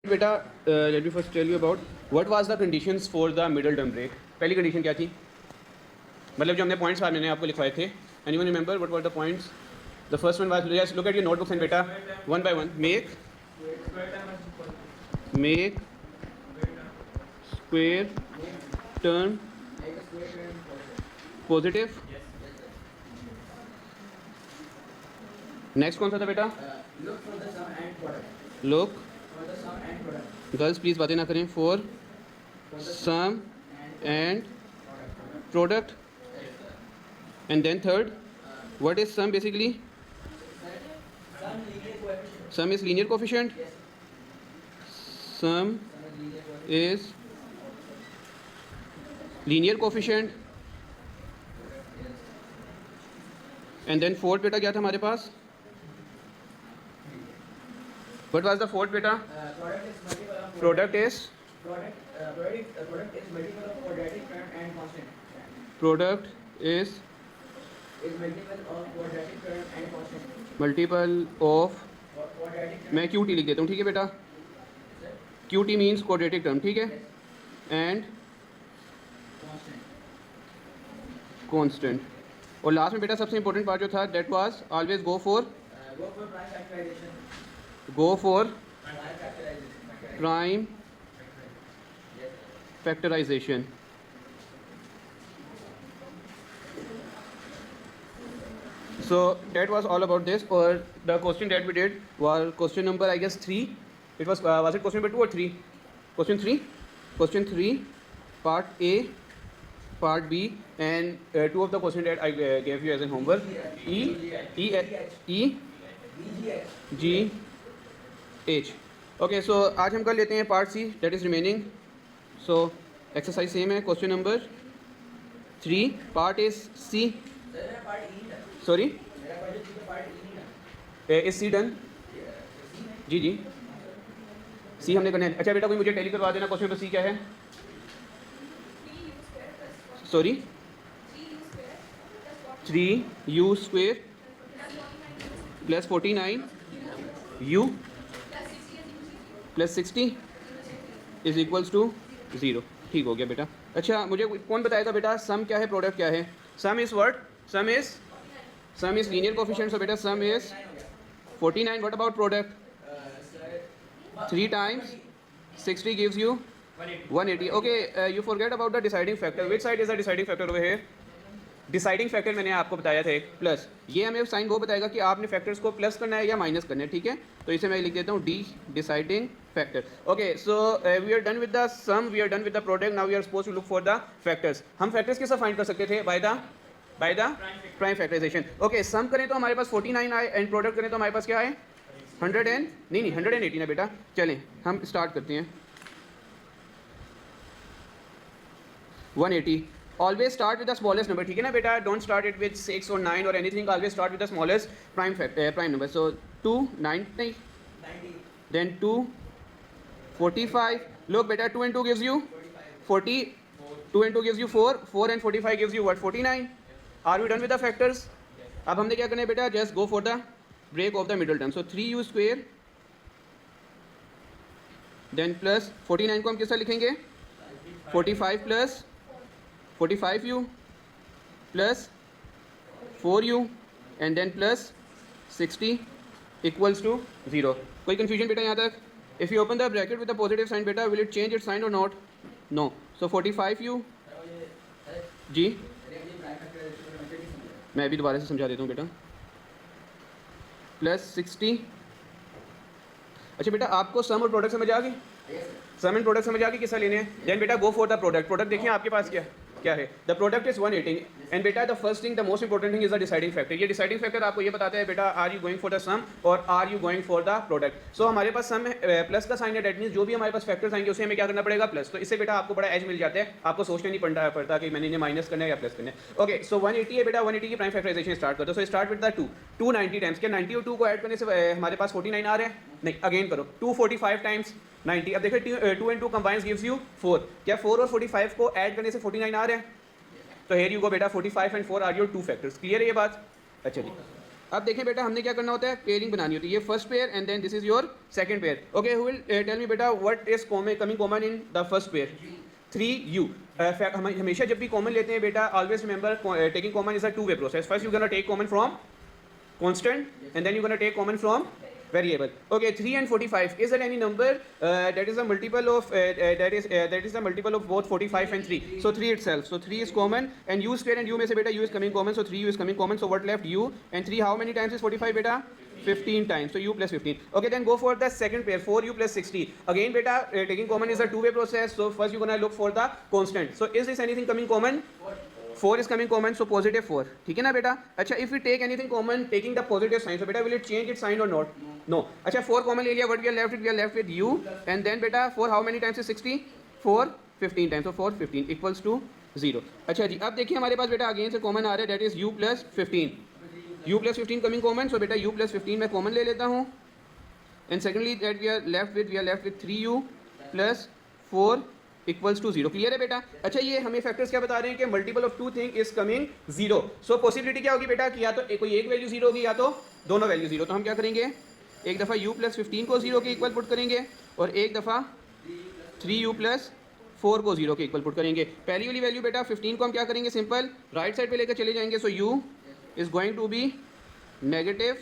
बेटा let me first tell you about what was the conditions for the middle term break. पहली condition क्या थी, मतलब जो हमने पॉइंट्स बाद मैंने आपको लिखवाए थे। Anyone remember what were the points? The first one was, just look at your notebooks and बेटा one by one make square term positive. Next कौन सा था बेटा? लुक, गर्ल्स प्लीज बातें ना करें, for sum and product. And then third, what is sum? Basically sum is linear coefficient, sum is linear coefficient. And then fourth बेटा क्या था हमारे पास? What was the fourth beta? Product is multiple of quadratic term and constant. Product is multiple of quadratic term and constant. multiple of, Quadratic term. मैं QT लिख देता हूँ, ठीक है बेटा? QT means quadratic term, ठीक है? And constant. और लास्ट में बेटा सबसे इंपॉर्टेंट पार्ट जो था, that was always go for prime factorization. go for Prime factorization. prime factorization. So that was all about this. Or the question that we did was question number, I guess, 3. It was it question number 2 or 3? Question 3. Question 3, part A, part B, and two of the question that I gave you as a homework. G H. Okay, so आज हम कर लेते हैं part C, that is remaining. So exercise same है. Question number 3, part is C. Sorry, is C done? जी जी, C हमने करना है. अच्छा बेटा, कोई मुझे टेली करवा देना क्वेश्चन नंबर सी क्या है? Sorry, 3u² plus 49u plus 60 is equals to 0. ठीक हो गया बेटा. अच्छा, मुझे कौन बताएगा बेटा सम क्या है, प्रोडक्ट क्या है? Sum is what? Sum is linear coefficient. So बेटा sum is 49. What about product? 3 times 60 gives you 180. Okay, you forget about the deciding factor. Which side is the deciding factor over here? Deciding factor मैंने आपको बताया था एक plus. ये हमें sign वो बताएगा कि आपने फैक्टर्स को प्लस करना है या माइनस करना है. ठीक है, तो इसे मैं लिख देता हूँ D, deciding factor. Okay, so we are done with the sum, we are done with the product. Now we are suppose to look for the factors. हम फैक्टर्स कैसे फाइंड कर सकते थे? By the prime factorisation. Okay, sum करें तो हमारे पास 49 आए and product करें तो हमारे पास क्या आए? 180 ना बेटा. चलें हम स्टार्ट करते हैं. 180. Always start with the smallest number, ठीक है ना बेटा? Don't start it with 6 or 9 or anything. Always start with the smallest prime number. So 290, then 245. Look बेटा, 2 and 2 gives you 40. 2 and 2 gives you 4. 4 and 45 gives you what? 49. Are we done with the factors? अब हमने क्या करना है बेटा? Just go for the break of the middle term. So 3u², then plus 49 को हम किस तरह लिखेंगे? 45 plus 45u plus 4u and then plus 60 equals to 0. कोई कन्फ्यूजन बेटा यहाँ तक? If you open the bracket with the positive sign बेटा, will it change it sign और नॉट? नो. सो 45u जी, मैं अभी दोबारा से समझा देता हूँ बेटा. प्लस 60. अच्छा बेटा, आपको सम और प्रोडक्ट समझ आ गई? सम एंड प्रोडक्ट समझ आ गई, किसा लेने हैं? देन बेटा go for the product. Product देखिए आपके पास क्या है? The product is 180. एंड बेटा the first thing, the most important thing is the deciding factor. ये डिसाइडिंग फैक्टर आपको ये बताता है बेटा, are you going for the sum और are you going for the product. So हमारे पास सम प्लस का साइन है, दैट मींस जो भी हमारे पास फैक्टर्स आएंगे उसे हमें क्या करना पड़ेगा? प्लस. तो इससे बेटा आपको बड़ा एज मिल जाता है, आपको सोचना नहीं पड़ता कि मैंने इन्हें माइनस करना है या प्लस करना है. ओके, सो 180 है बेटा. 180 की प्राइम फैक्टराइजेशन स्टार्ट कर दो. So start with the 290 times. क्या 90 और 2 को ऐड करने से हमारे पास 49 आ रहे हैं? नहीं, अगेन करो. 245 टाइम्स 90. अब देखिए 2 and 2 कंबाइंस गिव्स यू 4. क्या 4 और 45 को ऐड करने से 49 आ रहे हैं? तो हेयर यू गो बेटा, 45 and 4 are your 2 factors. Clear है ये बात? अच्छा जी. अब देखें बेटा हमने क्या करना होता है, पेयरिंग बनानी होती है, ये first pair and then this is your second pair. Okay, who will tell me बेटा what is coming common in the first pair? 3u. हम हमेशा जब भी कॉमन लेते हैं बेटा, always remember taking common is a two way process. First you gonna take common from constant and then you're going to take common from variable. Okay, 3 and 45, is there any number that is a multiple of that is the multiple of both 45 and 3? So 3 itself, so 3 is common and u square and u में से बेटा u is coming common, so 3u is coming common, so what left? U. And 3 how many times is 45 beta? 15 times, so u plus 15. Okay, then go for the second pair, 4u plus 60. Again beta, taking common is a two-way process, so first you're going to look for the constant. So is this anything coming common? 4 is coming common, so positive 4. ठीक है ना बेटा? अच्छा, if we take anything common taking the positive sign, so बेटा will it change its sign or not? No. अच्छा, 4 common ले लिया, what we are left with? We are left with u, and then बेटा 4 how many times is 60? 4 15 times, so 4 15 equals to 0. अच्छा जी, अब देखिए हमारे पास बेटा अगेन से कॉमन आ रहा है, that is u plus 15. u plus 15 coming common, so बेटा u plus 15 मैं कॉमन ले लेता हूँ, and secondly that we are left with 3u plus 4 equals to 0. Clear है बेटा? अच्छा, ये हमें फैक्टर्स क्या बता रहे हैं कि multiple of two thing is coming 0. So possibility क्या होगी बेटा कि या तो कोई एक वैल्यू 0 होगी या तो दोनों वैल्यू 0. तो हम क्या करेंगे, एक दफ़ा u प्लस 15 को 0 के इक्वल पुट करेंगे और एक दफ़ा 3u प्लस 4 को 0 के इक्वल पुट करेंगे. पहली वाली वैल्यू बेटा 15 को हम क्या करेंगे, सिंपल राइट साइड पे लेकर चले जाएंगे, so u is going to be negative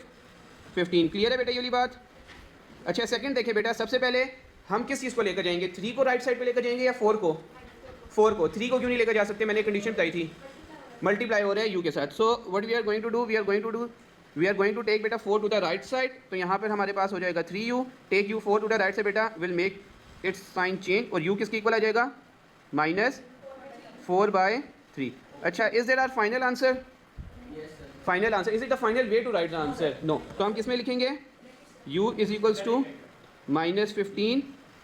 15. Clear है बेटा ये वाली बात? अच्छा, सेकंड देखिए बेटा, सबसे पहले हम किस चीज़ को लेकर जाएंगे, 3 को राइट साइड पे लेकर जाएंगे या 4 को? 4 को. 3 को क्यों नहीं लेकर जा सकते, मैंने कंडीशन बताई थी, मल्टीप्लाई हो रहा है u के साथ. So what we are going to do, we are going to take बेटा 4 टू द राइट साइड. तो यहाँ पर हमारे पास हो जाएगा 3u, take u 4 to the right side बेटा, will make its sign change और u किसके इक्वल आ जाएगा, -4/3. अच्छा, is there our final answer? Final answer, is it the final way to write the answer? No. तो हम किस में लिखेंगे, u is equals to -15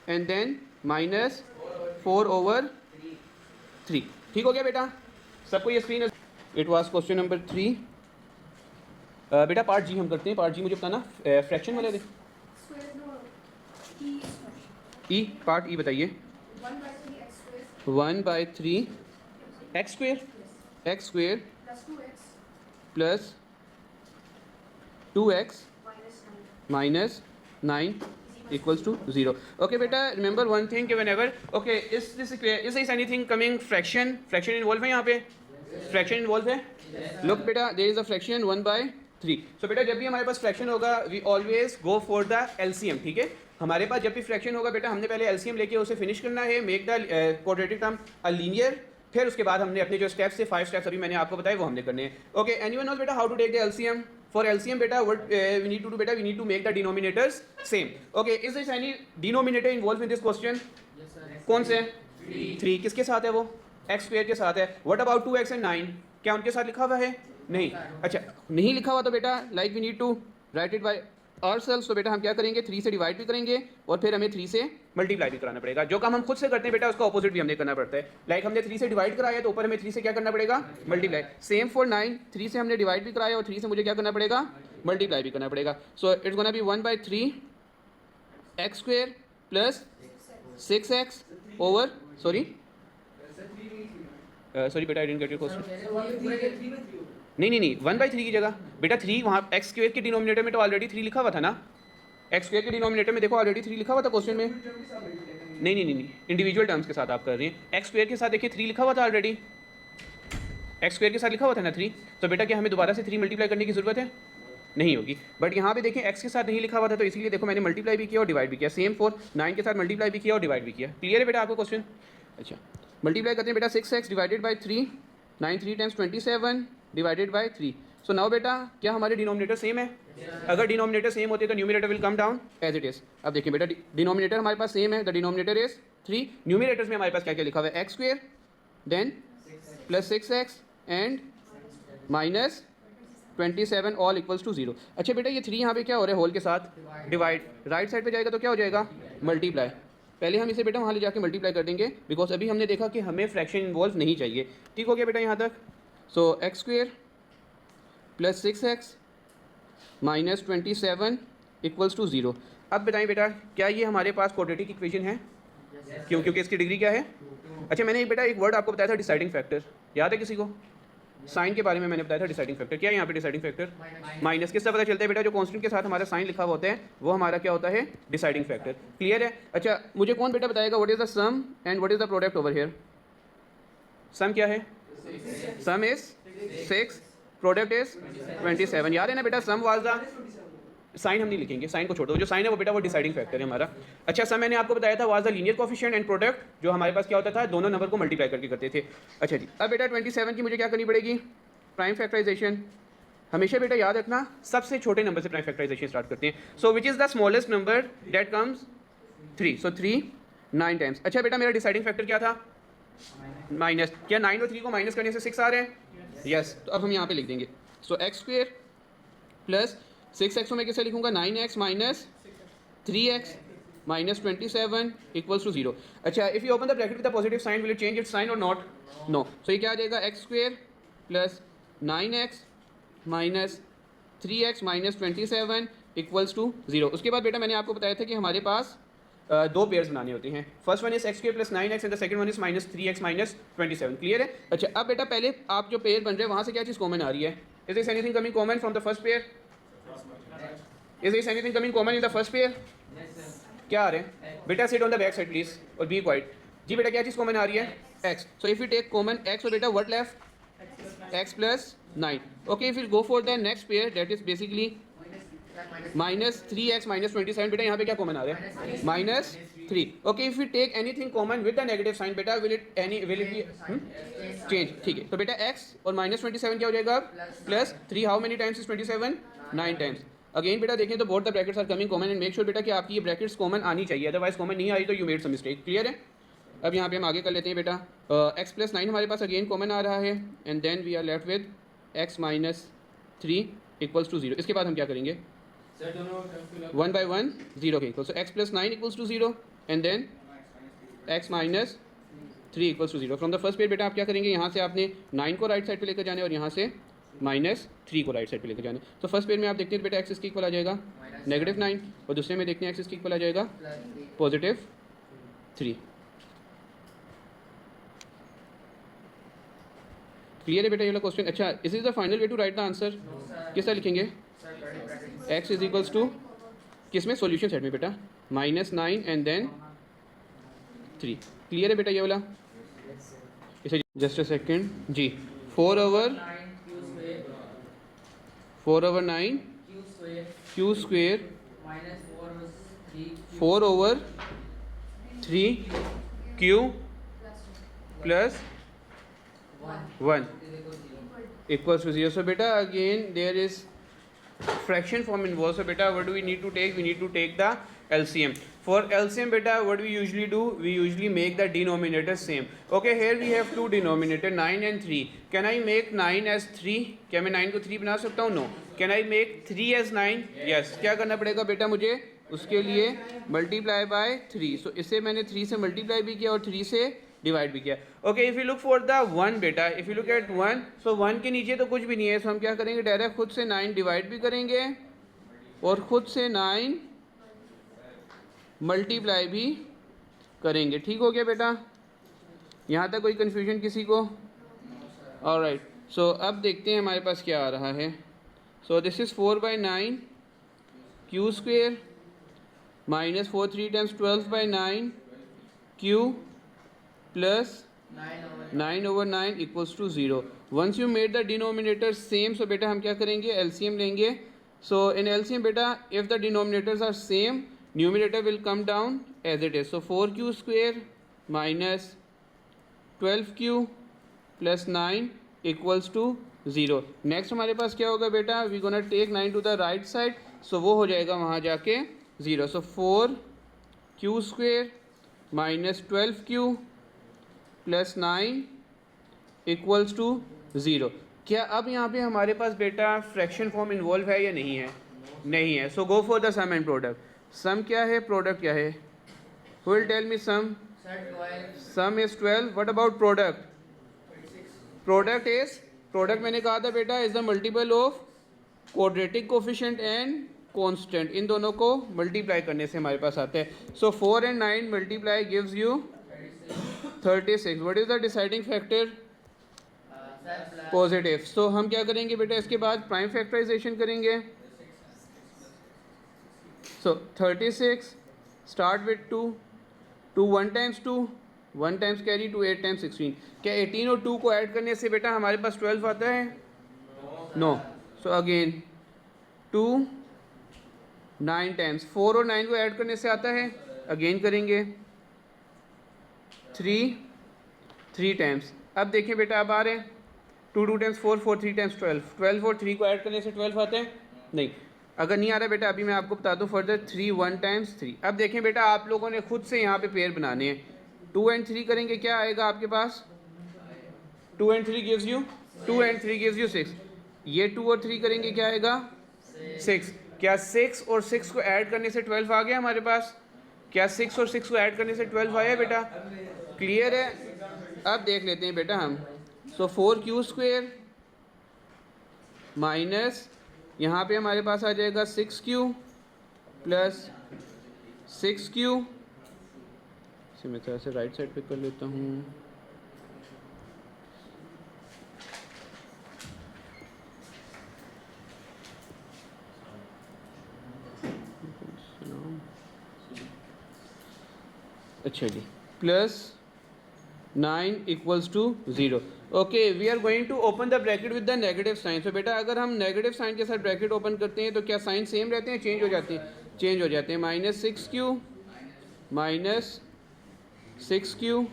and then -4/3. ठीक हो गया बेटा? सबको ये screen, it was question number 3. बेटा पार्ट जी हम करते हैं. पार्ट जी मुझे बताना, फ्रैक्शन वाले दे ई, पार्ट ई बताइए. 1/3 x square plus 2x minus 9 equals to 0. Okay बेटा, remember one thing कि whenever, okay, is this anything coming fraction involved है यहाँ पे? fraction involved है? look बेटा, there is a fraction 1/3. so बेटा जब भी हमारे पास fraction होगा we always go for the LCM. ठीक है, हमारे पास जब भी fraction होगा बेटा हमने पहले LCM लेके उसे फिनिश करना है, make the quadratic term a linear. फिर उसके बाद हमने अपने जो स्टेप्स थे 5 स्टेप्स अभी मैंने आपको बताए वो हमने करने हैं. ओके, एनीवन नोज बेटा how to take the LCM? For LCM beta, what we need to do beta, we need to make the denominators same. Okay, is there any denominator involved in this question? Yes sir. कौन से? 3. किसके साथ है वो? x square के साथ है. What about 2x and 9? क्या उनके साथ लिखा हुआ है? नहीं. अच्छा, नहीं लिखा हुआ तो बेटा like we need to write it by ourselves. तो बेटा हम क्या करेंगे, 3 से डिवाइड भी करेंगे और फिर हमें 3 से मल्टीप्लाई भी कराना पड़ेगा. जो काम हम खुद से करते हैं बेटा उसका ऑपोजिट भी हमने करना पड़ता है. लाइक हमने 3 से डिवाइड कराया तो ऊपर हमें 3 से क्या करना पड़ेगा, मल्टीप्लाई. सेम फॉर 9, 3 से हमने डिवाइड भी कराया और 3 से मुझे क्या करना पड़ेगा, मल्टीप्लाई भी करना पड़ेगा. So it's gonna be 1/3 x square plus 6x over sorry बेटा I didn't get your question. नहीं 1/3 की जगह बेटा 3 वहाँ एक्स स्क्वेयर के डिनोमिनेटर में तो ऑलरेडी 3 लिखा हुआ था ना. एक्स स्क्वेयर के डिनोमिनेटर में देखो ऑलरेडी 3 लिखा हुआ था क्वेश्चन में. नहीं इंडिविजुअल टर्म्स के साथ आप कर रही हैं. एक्स स्क्वेयर के साथ देखिए 3 लिखा हुआ था ऑलरेडी. एक्स स्क्वेयर के साथ लिखा हुआ था ना 3. तो बेटा क्या हमें दोबारा से 3 मल्टीप्लाई करने की ज़रूरत है? नहीं होगी. बट यहाँ पे देखिए एक्स के साथ नहीं लिखा हुआ था तो इसीलिए देखो मैंने मल्टीप्लाई भी किया और डिवाइड भी किया. सेम फॉर 9 के साथ मल्टीप्लाई भी किया और डिवाइड भी किया. क्लियर है बेटा आपको क्वेश्चन? अच्छा, मल्टीप्लाई करते हैं बेटा 6x divided by 3, 9 3 times 27 divided by 3. So now बेटा क्या हमारे डिनोमिनेटर सेम है? अगर डिनोमिनेटर सेम होते तो numerator will come down as it is. अब देखिए बेटा डिनोमिनेटर हमारे पास सेम है, द डिनोमिनेटर इज 3. न्यूमिनेटर्स में हमारे पास क्या क्या लिखा हुआ है, x square then plus 6x and minus 27 all equals to 0. अच्छा बेटा ये 3 यहाँ पे क्या हो रहा है, होल के साथ डिवाइड. राइट साइड पे जाएगा तो क्या हो जाएगा, मल्टीप्लाई. पहले हम इसे बेटा वहाँ ले जाके मल्टीप्लाई कर देंगे बिकॉज अभी हमने देखा कि हमें फ्रैक्शन इन्वॉल्व नहीं चाहिए. ठीक हो गया बेटा यहाँ तक. So x square plus 6x minus 27 equals to 0. अब बताएं बेटा क्या ये हमारे पास क्वाड्रेटिक इक्वेशन है? क्यों? क्योंकि इसकी डिग्री क्या है? अच्छा मैंने बेटा एक वर्ड आपको बताया था डिसाइडिंग फैक्टर, याद है किसी को? साइन के बारे में मैंने बताया था डिसाइडिंग फैक्टर। क्या है यहाँ पे डिसाइडिंग फैक्टर? माइनस। किससे पता चलता है बेटा? जो कांस्टेंट के साथ हमारा साइन लिखा हुआ होता है वो हमारा क्या होता है? Deciding factor. क्लियर है? अच्छा मुझे कौन बेटा बताएगा what is the sum and what is the product over here? Sum क्या है? Sum is 6, product is 27। याद है ना बेटा? सम वाज द साइन हम नहीं लिखेंगे, साइन को छोड़ो, जो साइन है वो बेटा वो डिसाइडिंग फैक्टर है हमारा। अच्छा सम मैंने आपको बताया था was the linear coefficient and product जो हमारे पास क्या होता था? दोनों नंबर को मल्टीप्लाई करके करते थे। अच्छा जी, अब बेटा 27 की मुझे क्या करनी पड़ेगी? Prime factorization. हमेशा बेटा याद रखना सबसे छोटे नंबर से प्राइम फैक्टराइजेशन स्टार्ट करते हैं। So which is the smallest number that comes 3, so 3 9 times. अच्छा बेटा मेरा डिसाइडिंग फैक्टर क्या था? माइनस। क्या 9 और 3 को माइनस करने से 6 आ रहे हैं? यस तो अब हम यहाँ पे लिख देंगे सो एक्स स्क्वेयर प्लस 6x को मैं कैसे लिखूंगा? 9x minus 3x minus 27 equals to 0। अच्छा if you open the bracket with the positive sign will it change its sign और नॉट? नो। सो ये क्या आ जाएगा? X square plus 9x minus 3x minus 27 equals to 0। उसके बाद बेटा मैंने आपको बताया था कि हमारे पास दो पेयर्स बनाने होते हैं। First one is x square plus 9x and the second one is minus 3x minus 27। Clear है? अच्छा अब बेटा पहले आप जो पेयर बन रहे हैं वहाँ से क्या चीज़ कॉमन आ रही है? Is this anything coming common from the first pair? Is there anything coming common in the first pair? क्या आ रहे हैं बेटा? Sit on the back side please और बी क्वाइट। जी बेटा क्या चीज़ कॉमन आ रही है? x। So if you take common x so बेटा what left? x plus 9। Okay if you go for the next pair that is basically minus 3x minus 27। बेटा यहाँ पे क्या कॉमन आ रहा है? Minus 3। Okay if you take anything common with the negative sign बेटा will it be change? ठीक है तो बेटा x और माइनस 27 क्या हो जाएगा? Plus 3। How many times is 27? 9 times. Again बेटा देखें तो both the brackets are coming common and make sure बेटा कि आपकी ये ब्रैकेट्स कॉमन आनी चाहिए, अदरवाइज कॉमन नहीं आई तो you made some mistake. Clear है? अब यहाँ पे हम आगे कर लेते हैं बेटा। x प्लस 9 हमारे पास अगेन कॉमन आ रहा है and then we are left with x minus 3 equals to 0। इसके बाद हम क्या करेंगे? 1 बाई 1 0 के equal. So x plus 9 equals to 0 and then x minus 3 equals to 0। From the first pair बेटा आप क्या करेंगे? यहाँ से आपने 9 को राइट साइड पे लेकर जाना है और यहाँ से माइनस 3 को राइट साइड पे लेकर जाना है। तो फर्स्ट पेयर में आप देखते हैं बेटा एक्स इसके इक्वल आ जाएगा नेगेटिव 9 और दूसरे में देखते हैं एक्स इसके इक्वल आ जाएगा पॉजिटिव 3। क्लियर है बेटा ये वाला क्वेश्चन? अच्छा is is the final way to write the answer? किस तरह लिखेंगे? एक्स इज इक्वल्स टू किस में? सॉल्यूशन सेट में बेटा माइनस 9 एंड देन 3। क्लियर है बेटा ये वाला? इसे जस्ट अ सेकेंड जी। 4/9 Q square 4/3 Q plus 1 equals to 0। So बेटा again there is fraction form involved. So beta what do we need to take? We need to take the LCM. For LCM beta what we usually do? We usually make the denominator same. Okay here we have two denominator 9 and 3. Can I make 9 as 3? क्या मैं 9 को 3 बना सकता हूँ? No. Can I make 3 as 9? Yes. क्या करना पड़ेगा बेटा मुझे? उसके लिए मल्टीप्लाई बाय 3। सो इसे मैंने 3 से मल्टीप्लाई भी किया और 3 से डिवाइड भी किया। Okay if you look for the 1 बेटा, इफ यू लुक एट 1 सो 1 के नीचे तो कुछ भी नहीं है, सो हम क्या करेंगे? डायरेक्ट खुद से 9 डिवाइड भी करेंगे और खुद से 9 मल्टीप्लाई भी करेंगे। ठीक हो गया बेटा? यहाँ तक कोई कन्फ्यूजन किसी को? ऑलराइट सो अब देखते हैं हमारे पास क्या आ रहा है। So this is 4/9 Q square minus 4 3 times 12/9 Q plus 9/9 equals to 0। Once you made the denominator same so बेटा हम क्या करेंगे? एलसीएम लेंगे। सो इन एलसीएम बेटा if the denominators are same numerator will come down as it is. So 4q square minus 12q plus 9 equals to 0। Next हमारे पास क्या होगा बेटा? We gonna take 9 to the right side so वो हो जाएगा वहाँ जाके 0। So 4q square minus 12q plus 9 equals to 0। क्या अब यहाँ पे हमारे पास बेटा फ्रैक्शन फॉर्म इन्वॉल्व है या नहीं है? नहीं है। So go for the sum and product. Sum क्या है? प्रोडक्ट क्या है? Who will tell me sum? Sum is 12। What about product? Product मैंने कहा था बेटा is the multiple of quadratic coefficient and constant. इन दोनों को मल्टीप्लाई करने से हमारे पास आता है। So 4 and 9 multiply gives you 36। What is the deciding factor? Positive. So हम क्या करेंगे बेटा, इसके बाद प्राइम फैक्टराइजेशन करेंगे। सो 36 start with 2, 2 1 times 2, 1 times carry 2, 8 times 16। क्या 18 और 2 को ऐड करने से बेटा हमारे पास 12 आता है? नो। सो अगेन 2 9 टाइम्स, 4 और 9 को ऐड करने से आता है, अगेन करेंगे 3 टाइम्स। अब देखें बेटा, अब आ रहे हैं 2 2 टाइम्स 4, 4 3 टाइम्स 12, 12 और 3 को ऐड करने से 12 आते हैं? नहीं। अगर नहीं आ रहा बेटा, अभी मैं आपको बता दूं फर्दर, 3 1 टाइम्स 3। अब देखें बेटा, आप लोगों ने खुद से यहाँ पे पेयर बनाने हैं। 2 एंड 3 करेंगे, क्या आएगा आपके पास? 2 and 3 gives you 2 and 3 gives you 6। ये 2 और 3 करेंगे, क्या आएगा? 6। क्या 6 और 6 को ऐड करने से 12 आ गया हमारे पास? क्या 6 और 6 को ऐड करने से 12 आया बेटा? क्लियर है? अब देख लेते हैं बेटा हम। सो 4q² माइनस यहाँ पे हमारे पास आ जाएगा 6q प्लस 6q। इसे मैं थोड़ा सा राइट साइड पे कर लेता हूँ। अच्छा जी, plus 9 equals to 0। Okay, we are going to open the bracket with the negative sign. तो बेटा अगर हम नेगेटिव साइन के साथ ब्रैकेट ओपन करते हैं तो क्या साइन सेम रहते हैं, चेंज हो जाते हैं? चेंज हो जाते हैं। -6q minus 6q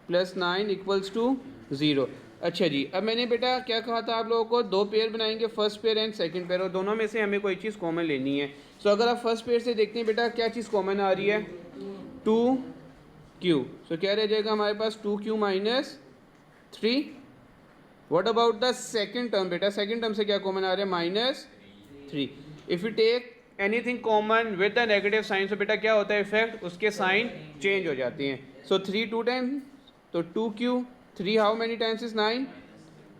plus 9 equals to 0। अच्छा जी, अब मैंने बेटा क्या कहा था आप लोगों को, दो पेयर बनाएंगे, first pair and second pair, और दोनों में से हमें कोई चीज़ कॉमन लेनी है। सो अगर आप फर्स्ट पेयर से देखते हैं बेटा, क्या चीज़ कॉमन आ रही है? 2q। सो क्या रह जाएगा हमारे पास? 2q minus 3। What about the second term बेटा? सेकंड टर्म से क्या कॉमन आ रहा है? -3। If you take anything common with the negative sign, so बेटा क्या होता है इफेक्ट, उसके साइन चेंज हो जाते हैं। सो 3 2 टाइम्स, तो 2q, 3 how many times is 9?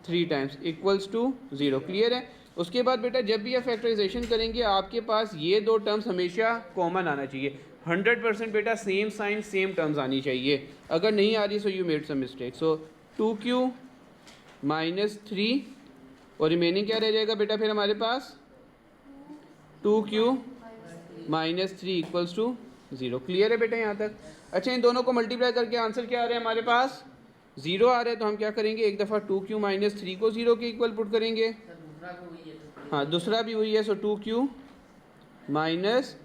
3 times equals to 0। Clear है? उसके बाद बेटा जब भी आप फैक्टराइजेशन करेंगे, आपके पास ये दो टर्म्स हमेशा कॉमन आना चाहिए। 100% बेटा सेम साइन सेम टर्म्स आनी चाहिए। अगर नहीं आ रही, so you made some mistake. So 2q minus 3, और रिमेनिंग क्या रह जाएगा बेटा फिर हमारे पास? 2q minus 3 equals to 0। Clear है बेटा यहाँ तक? अच्छा, इन दोनों को मल्टीप्लाई करके आंसर क्या आ रहा है हमारे पास? 0 आ रहा है। तो हम क्या करेंगे, एक दफ़ा 2q माइनस 3 को 0 के इक्वल पुट करेंगे। हाँ, दूसरा भी वही है। सो 2q माइनस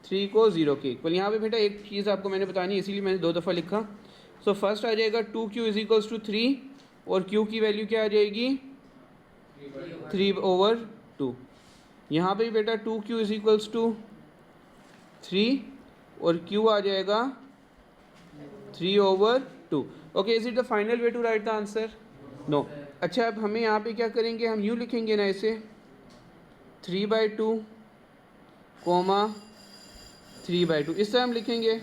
3 को 0 के इक्वल। यहाँ पे बेटा एक चीज़ आपको मैंने बतानी है, इसीलिए मैंने 2 दफ़ा लिखा। सो फर्स्ट आ जाएगा 2q इज इक्वल्स टू 3, और q की वैल्यू क्या आ जाएगी? 3/2। यहाँ पे बेटा 2q इज इक्वल्स टू 3, और q आ जाएगा 3/2। Okay, is it the final way to write the answer? No. अच्छा, अब हमें यहाँ पे क्या करेंगे, हम यूँ लिखेंगे ना इसे, 3/2 कोमा 3/2, इस तरह हम लिखेंगे?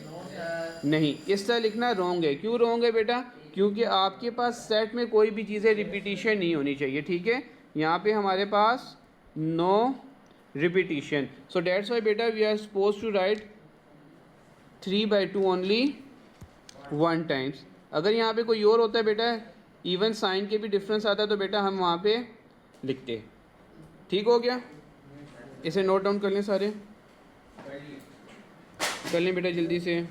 नहीं, इस तरह लिखना रॉन्ग है। क्यों रॉन्ग है बेटा? क्योंकि आपके पास सेट में कोई भी चीज़ें रिपीटिशन नहीं होनी चाहिए। ठीक है, यहाँ पे हमारे पास no repetition. So that's why बेटा we are suppose to write 3/2 only 1 times. अगर यहाँ पे कोई और होता है बेटा, इवन साइन के भी डिफरेंस आता है, तो बेटा हम वहाँ पे लिखते। ठीक हो गया? इसे नोट डाउन कर लें, सारे कर लें बेटा जल्दी से।